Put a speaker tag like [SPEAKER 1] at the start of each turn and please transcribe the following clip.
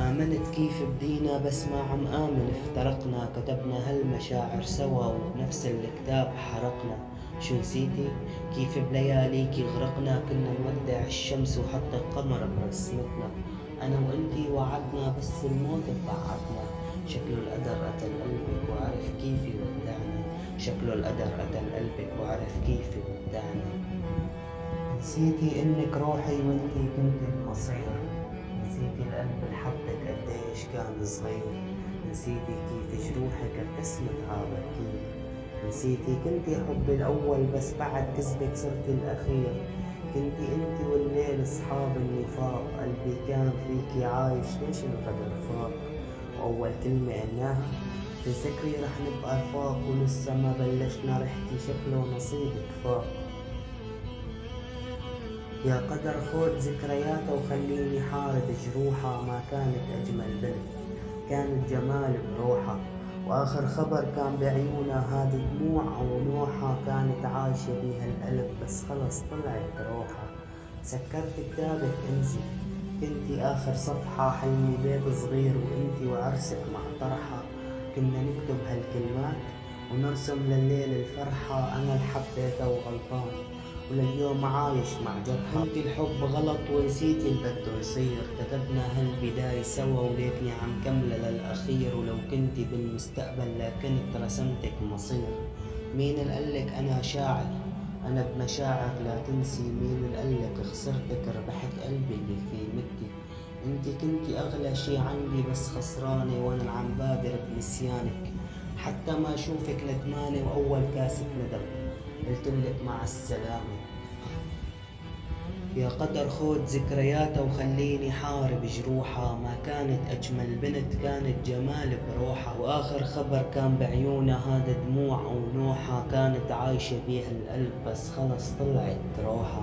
[SPEAKER 1] آمنت كيف بدينا بس ما عم آمن افترقنا، كتبنا هالمشاعر سوا وبنفس الكتاب حرقنا. شو نسيتي؟ كيف بلياليكي غرقنا، كنا نودع الشمس وحتى القمر برسمتنا. أنا وإنتي وعدنا بس الموت بعدنا، شكله القدر قتل قلبك وعرف كيف يودعنا. شكله القدر قتل قلبك وعرف كيف يودعنا. نسيتي إنك روحي وإنتي كنت المصير، نسيتي القلب الحبك قديش كان صغير، نسيتي كيف جروحك ارتسمت عابكير. نسيتي كنتي حبي الأول بس بعد كذبك صرتي الأخير. كنتي انتي والليل صحاب النفاق، قلبي كان فيكي عايش ليش الغدر فاق. وأول كلمة قلناها تذكري رح نبقى رفاق، ولسه ما بلشنا رحكي شكله نصيبك فاق. يا قدر خود ذكرياتها وخليني حارب جروحها، ما كانت أجمل بنت كانت جمال بروحها، وآخر خبر كان بعيونها هذه دموع ونوحها، كانت عايشة بيها القلب بس خلص طلعت روحها. سكرت كتابك انسي، كنتي آخر صفحة، حلمي بيت صغير وانتي وعرسك مع طرحة. كنا نكتب هالكلمات ونرسم لليل الفرحة، أنا اللي حبيتها وغلطان ولليوم عايش مع جرحى. قلتي الحب غلط ونسيتي اللي بده يصير، كتبنا هالبداية سوا وليتني عم كملة للأخير. ولو كنتي بالمستقبل لكنت رسمتك مصير. مين اللي قالك أنا شاعر؟ أنا بمشاعر لا تنسي. مين اللي قالك خسرتك؟ ربحت قلبي اللي في مدي. انتي كنتي أغلى شي عندي بس خسرانة، وأنا عم بادر بنسيانك حتى ما أشوفك ندمانة. وأول كاسة ندم قلتلك مع السلامة. يا قدر خود ذكرياتها وخليني حارب جروحها، ما كانت أجمل بنت كانت جمال بروحها، وآخر خبر كان بعيونها هذا دموع ونوحها، كانت عايشة بيها القلب بس خلص طلعت روحها.